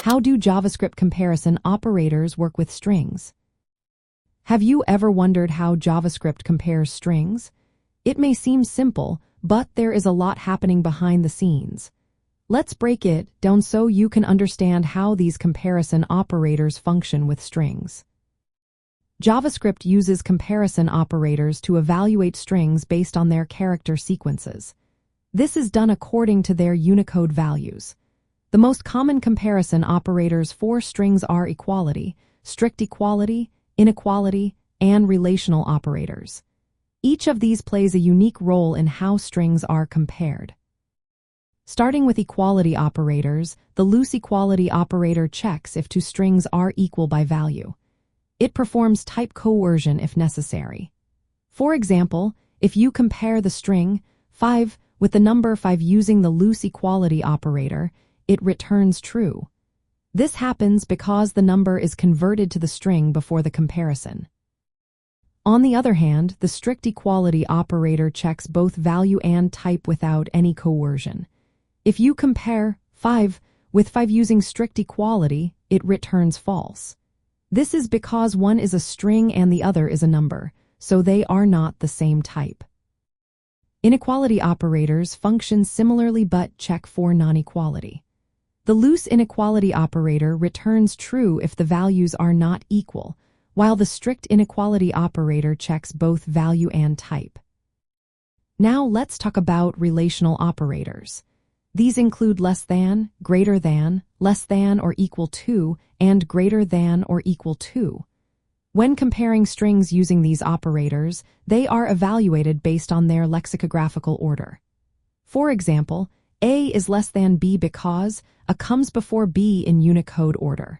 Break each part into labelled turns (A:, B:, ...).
A: How do JavaScript comparison operators work with strings? Have you ever wondered how JavaScript compares strings? It may seem simple, but there is a lot happening behind the scenes. Let's break it down so you can understand how these comparison operators function with strings. JavaScript uses comparison operators to evaluate strings based on their character sequences. This is done according to their Unicode values. The most common comparison operators for strings are equality, strict equality, inequality, and relational operators. Each of these plays a unique role in how strings are compared. Starting with equality operators, the loose equality operator checks if two strings are equal by value. It performs type coercion if necessary. For example, if you compare the string 5 with the number 5 using the loose equality operator, it returns true. This happens because the number is converted to the string before the comparison. On the other hand, the strict equality operator checks both value and type without any coercion. If you compare 5 with 5 using strict equality, it returns false. This is because one is a string and the other is a number, so they are not the same type. Inequality operators function similarly but check for non-equality. The loose inequality operator returns true if the values are not equal, while the strict inequality operator checks both value and type. Now let's talk about relational operators. These include less than, greater than, less than or equal to, and greater than or equal to. When comparing strings using these operators, they are evaluated based on their lexicographical order. For example, A is less than B because A comes before B in Unicode order.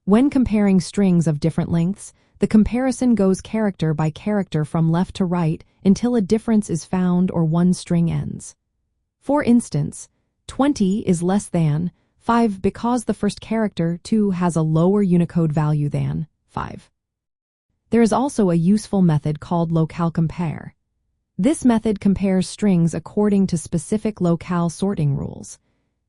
A: When comparing strings of different lengths, the comparison goes character by character from left to right until a difference is found or one string ends. For instance, 20 is less than 5 because the first character 2 has a lower Unicode value than 5. There is also a useful method called locale-compare. This method compares strings according to specific locale sorting rules.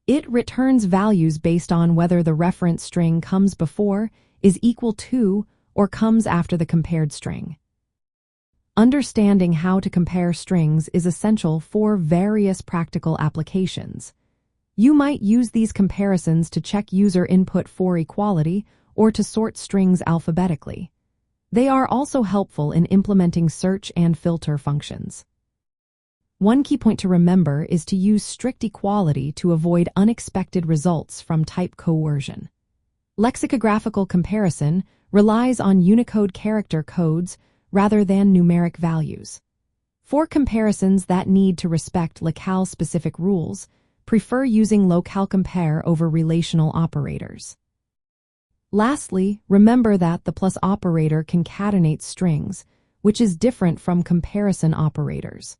A: It returns values based on whether the reference string comes before, is equal to, or comes after the compared string. Understanding how to compare strings is essential for various practical applications. You might use these comparisons to check user input for equality or to sort strings alphabetically. They are also helpful in implementing search and filter functions. One key point to remember is to use strict equality to avoid unexpected results from type coercion. Lexicographical comparison relies on Unicode character codes rather than numeric values. For comparisons that need to respect locale-specific rules, prefer using locale-compare over relational operators. Lastly, remember that the plus operator concatenates strings, which is different from comparison operators.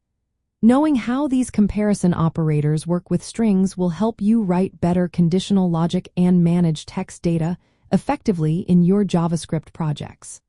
A: Knowing how these comparison operators work with strings will help you write better conditional logic and manage text data effectively in your JavaScript projects.